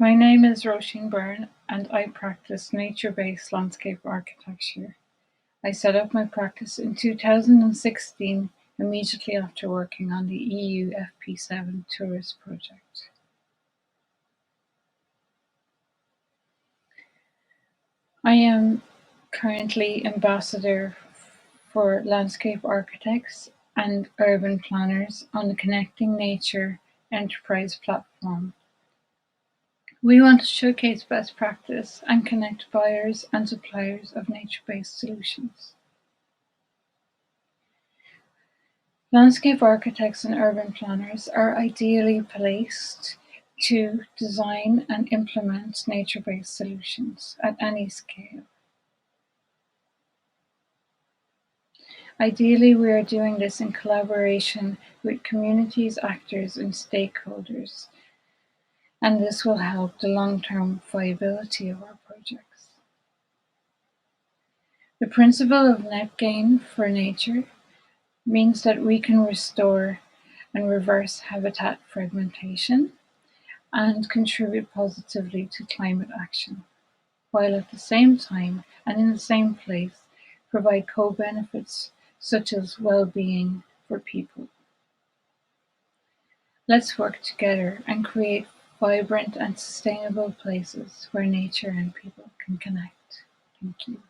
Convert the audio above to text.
My name is Roisin Byrne and I practice nature-based landscape architecture. I set up my practice in 2016, immediately after working on the EU FP7 tourist project. I am currently ambassador for landscape architects and urban planners on the Connecting Nature enterprise platform. We want to showcase best practice and connect buyers and suppliers of nature-based solutions. Landscape architects and urban planners are ideally placed to design and implement nature-based solutions at any scale. Ideally, we are doing this in collaboration with communities, actors, and stakeholders, and this will help the long-term viability of our projects. The principle of net gain for nature means that we can restore and reverse habitat fragmentation and contribute positively to climate action, while at the same time and in the same place provide co-benefits such as well-being for people. Let's work together and create vibrant and sustainable places where nature and people can connect. Thank you.